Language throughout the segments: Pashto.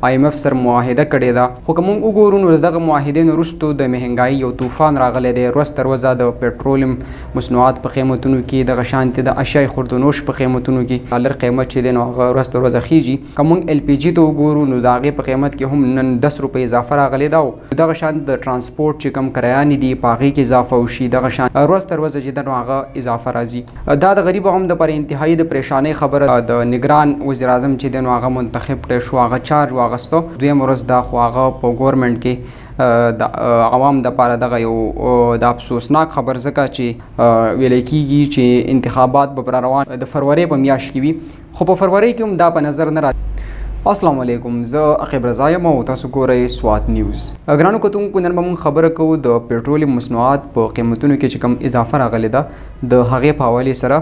IMF سره معاهده کړې ده. خو که موږ وګورو نو دغه معاهدې نه وروستو د مهنګایي یو طوفان راغلی دی. ورځ تر ورځه د پټرولیم مصنوعات په قیمتونو کې، دغه شانتې د اشیای خوردنوش په قیمتونو کې ډالر قیمت چې دی نو هغه ورځ تر ورځه خیږي. که موږ LPG ته وګورو نو د هغې په قیمت کې هم نن 10 روپۍ اضافه راغلی ده. او دغه شان د ترانسپورټ چې کوم کرایانې دي په هغې کې اضافه وشي، دغه شان ورځ تر ورځه چې ده نو هغه اضافه راځي. دا د غریبو هم دپاره انتهایي د پریشانۍ خبره. د نګران وزیر اعظم چې دی نو هغه منتخب کړی شو، هغه چارج واغسته. دویم ورځ دا خو هغه په ګورنمنټ کې د عوام دپاره دغه یو د افسوسناک خبر ځکه چې ویلی کېږي چې انتخابات به پر روان د فروری په میاشت کې وي، خو په فروری کې هم دا په نظر نه راځي. السلام علیکم، زه عقیب رضا یم او تاسو ګورئ سوات نیوز. ګرانو کتونکو، نن به موږ خبره کوو د پټرولیم مصنوعات په قیمتونو کې چې کوم اضافه راغلی ده د هغې په حوالې سره.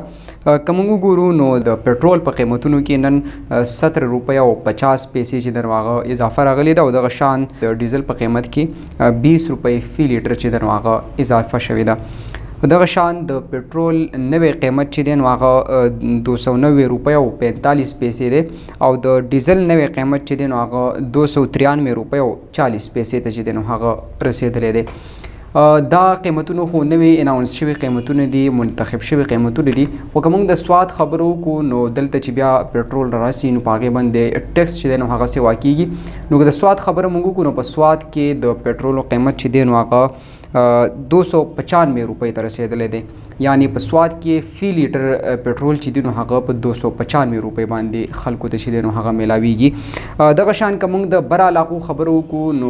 که موږ وګورو نو د پټرول په قیمتونو کې نن 17 روپۍ او 50 پیسې چې د هغه اضافه راغلی ده، او دغه شان د ډیزل په قیمت کې 20 روپۍ فی لیټر چې د هغه اضافه شوې ده. دغه شان د پټرول نوی قیمت چې دی نو هغه 290 روپۍ او 45 پیسې دی، او د ډیزل نوی قیمت چې دی نو هغه 293 روپۍ او 40 پیسې ته چې دی نو هغه رسیدلی دی. دا قیمتونو خو نوی اناونس شوي قیمتونه دي، منتخب شوي قیمتونه دي. خو که موږ د سواد خبرو وکړو نو دلته چې بیا پټرول راسي نو په هغې باندې ټیکس چې دی نو هغه سیوا کېږي. نو که د سواد خبره موږ وکړو نو په سواد کې د پټرولو قیمت چې دی نو هغه 295 روپۍ ته رسیدلی دی. یعنی په سواد کې فی لیټر پټرول چې دی نو هغه په 295 روپۍ باندې خلکو ته چې دی نو هغه میلاویږي. دغه شان که موږ د بر علاقو خبرو وکړو نو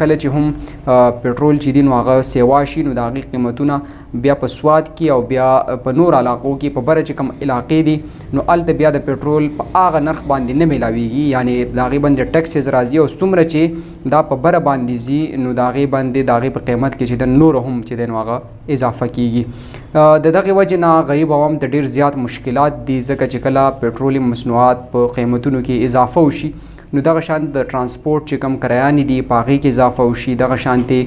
کله چې هم پټرول چې دی نو هغه سیوا شي نو د هغې قیمتونه بیا په سواد کې او بیا په نور علاقو کې په بره چې کوم علاقې دي نو هلته بیا د پټرول په هغه نرخ باندې نه میلاویږي. یعنی د هغې باندې ټکسز راځي، او څومره چې دا په بره باندې ځي نو د هغې باندې د هغې په قیمت کې چې د نور هم چې دی نو هغه اضافه کېږي. د دغې وجې نه غریب عوام ته ډېر زیات مشکلات دي، ځکه چې کله پټرولیم مصنوعات په قیمتونو کې اضافه وشي نو دغه شان د ترانسپورټ چې کوم کرایانې دي په هغې کې اضافه وشي، دغه شانتې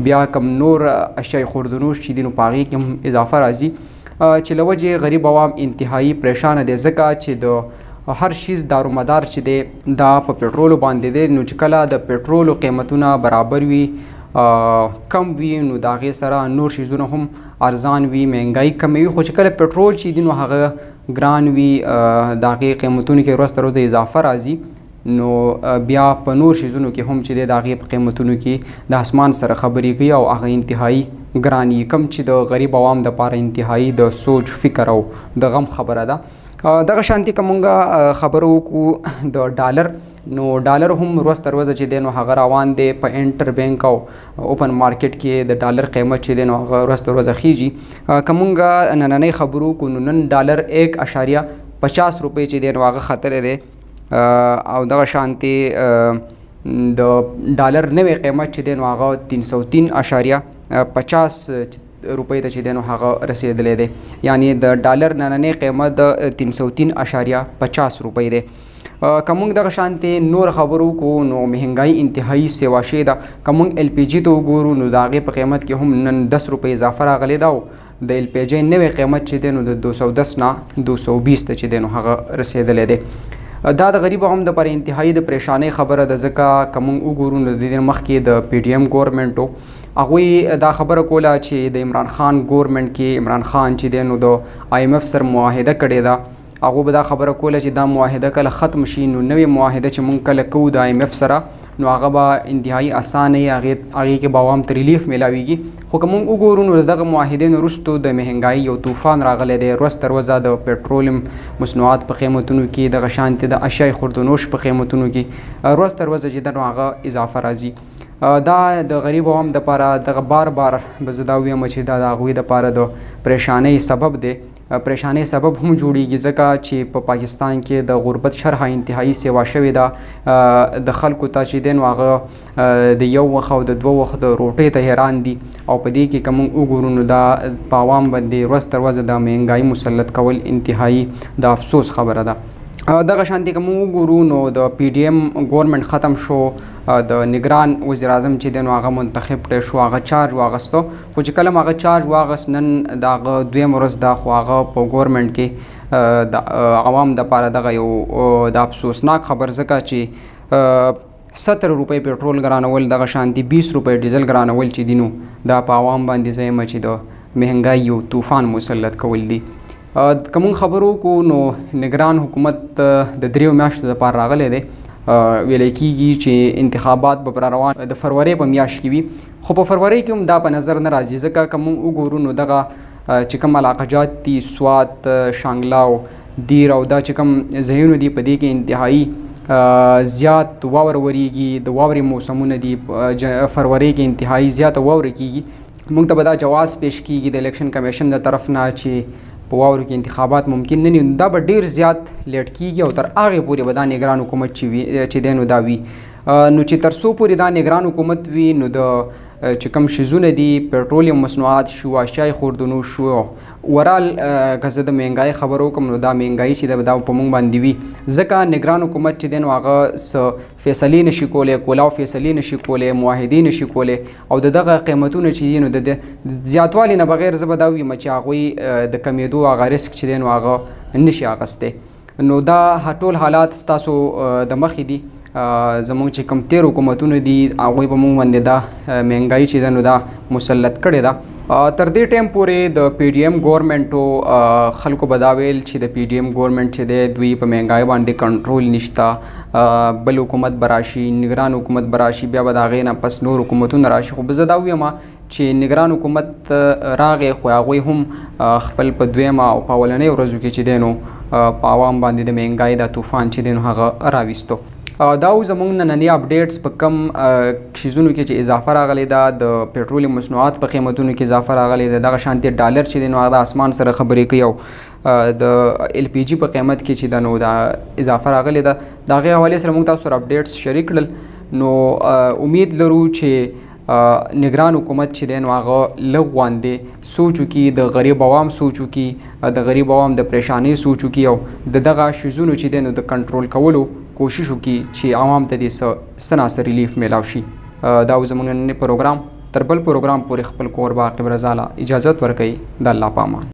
بیا کوم نور اشیای خوردنوش چې دي نو په هغې کې هم اضافه راځي، چې له وجې غریب عوام انتهایي پریشانه دی. ځکه چې د هر شیز دارومدار چې دی دا په پټرولو باندې دی. نو چې کله د پټرولو قیمتونه برابر وي، کم وي، نو د هغې سره نور شیزونه هم ارزان وي، مهنګایي کموي. خو چې کله پټرول چې دی نو هغه ګران وي، د هغې قیمتونو کې ورځ تر ورځه اضافه راځي، نو بیا په نور شیزونو کې هم چې دی د هغې په قیمتونو کې د اسمان سره خبرې کوي، او هغه انتهایي ګران وي، کوم چې د غریب عوام دپاره انتهایي د سوچ، فکر او د غم خبره ده. دغه شانتې که مونږ خبره وکړو د ډالر، نو ډالر هم ورځ تر ورځه چې دی نو هغه روان دی. په انټر بینک او اوپن مارکیټ کې د ډالر قیمت چې دی نو هغه ورځ تر ورځه خیږي. که مونږ نننۍ خبرو وکړو نو نن ډالر 1.50 روپۍ چې دی نو هغه ختلی دی، او دغه شانتې د ډالر نوی قیمت چې دی نو هغه 303.50 روپۍ ته چې دی نو هغه رسیدلی دی. یعنی د ډالر نننۍ قیمت د 303.50 روپۍ دی. که موږ دغه شانتې نور خبرو وکړو نو مهنګایي انتهایي سیوا شوې ده. که موږ LPG ته وګورو نو د هغې په قیمت کې هم نن 10 روپۍ اضافه راغلی ده، او د LPG نوی قیمت چې دی نو د 210 نه 220 ته چې دی نو هغه رسیدلی دی. دا د غریبو هم دپاره انتهایي د پریشانۍ خبره ده، ځکه که موږ وګورو نو د دې مخکې د PDM ګورنمنټ و، هغوی دا خبره کوله چې د عمران خان ګورنمنټ کې عمران خان چې دی نو د IMF سره معاهده کړې ده. هغوی به دا خبره کوله چې دا معاهده کله ختم شي نو نوې معاهده چې موږ کله کوو د IMF سره نو هغه به انتهایي اسانه وي، هغې کې به عوام ته ریلیف میلاویږي. خو که موږ وګورو نو دغه معاهدې نه وروستو د مهنګایي یو طوفان راغلی دی. ورځ تر ورځه د پټرولیم مصنوعات په قیمتونو کې، دغه شانتې د اشیای خوردنوش په قیمتونو کې ورځ تر ورځه چې دی نو هغه اضافه راځي. دا د غریب عوام دپاره دغه بار به زه دا ویم چې دا د هغوی دپاره د پریشانۍ سبب دی. پریشانۍ سبب هم جوړیږي، ځکه چې په پاکستان کې د غربت شرحه انتهایي سیوا شوې ده. د خلکو ته چې دی نو هغه د یو وخت او د 2 وخت د روټۍ ته حیران دي، او په دې کې که موږ وګورو نو دا په عوام باندې ورځ تر ورځه د مهنګایي مسلط کول انتهایي د افسوس خبره ده. دغه شانتې که موږ وګورو نو د PDM ګورنمنټ ختم شو، د نګران وزیر اعظم چې دی نو هغه منتخب کړی شو، هغه چارج واغسته. خو چې کله هغه چارج واغست نن د هغه دویم ورځ ده، خو هغه په ګورنمنټ کې د عوام دپاره دغه یو د افسوسناک خبر، ځکه چې 70 روپۍ پټرول ګرانول، دغه شانتي 20 روپۍ ډیزل ګرانول چې دي نو دا په عوام باندې زه یم چې د مهنګایي یو طوفان مسلط کول دي. که مونږ خبرو کو نو نگران حکومت د 3 میاشتو دپاره راغلی دی. ویلی کېږي چې انتخابات به پر روان د فروری په میاشت کې وي، خو په فروری کې هم دا په نظر نه راځي ځکه که مونږ وګورو نو دغه چې کوم علاقه جات دي سوات، شانګلاو، دیر او دا چې کوم ځایونه دي په دې کې انتهایی زیات واور وریږي، د واورې موسمونه دي. فروری کې انتهایی زیاته واوره کېږي. موږ ته به دا جواز پیش کېږي د الیکشن کمیشن د طرف نه چې په واورو کې انتخابات ممکن نه دي. دا به ډیر زیات لیټ کېږي او تر هغې پورې به دا نگران حکومت چې دی نو دا وي. نو چې تر څو پورې دا نگران حکومت وي نو د چې کوم شیزونه دي پټرولیم مصنوعات شو، اشیای خوردنو شو، ورال که زه د مهنګایي خبر وکړم نو دا مهنګایي چې ده دا په موږ باندې وي ځکه نگران حکومت چې دی نو هغه څه فیصلې نشي کولی، کولاو فیصلې نشي کولی، معاهدې نشي کولی او د دغه قیمتونه چې دي نو د زیاتوالي نه بغیر زه به دا ویم چې هغوی د کمیدو هغه رسک چې دی نو هغه نشي اخیستی. نو دا ټول حالات ستاسو د مخې دي. زمونږ چې کوم تیر حکومتونه دي هغوی په موږ باندې دا مهنګایي چې ده نو دا مسلط کړې ده. تر دې ټایم پورې د پی ډي ایم ګورمنټو خلکو به دا ویل چې د پی ډي ایم ګورمنټ چې دی دوی په مهنګایي باندې کنټرول نشته، بل حکومت به راشي، نگران حکومت به راشي، بیا به د هغې نه پس نور حکومتونه راشي. خو زه دا ویم چې نگران حکومت راغی خو هغوی هم خپل په دویمه او په اولنیو ورځو کې چې دی نو په عوام باندې د مهنګایي دا طوفان چې دی نو هغه راویستو. دا زموږ نننی اپډیټس په کم شیزونو کې چې اضافه راغلی ده، د پټرولیم مصنوعات په قیمتونو کې اضافه راغلی ده، دغه شانتې ډالر چې دی نو هغه د اسمان سره خبرې کوي او د ایل پی جي په قیمت کې چې ده نو دا اضافه راغلی ده. د هغې حوالې سره موږ تاسو سره اپډیټس شریک کړل. نو امید لرو چې نگران حکومت چې دی نو هغه لږ غوندې سوچ وکړي، د غریب عوام سوچ وکړي، د غریب عوام د پریشانۍ سوچ وکړي او د دغه شیزونو چې دی نو د کنټرول کولو کوشش وکړي چې عوام ته دې څه ناڅه ریلیف میلاو شي. دا زموږ نننی پروګرام. تر بل پروګرام پورې خپل کور باقي برزاله اجازت ورکوي. د الله په امان.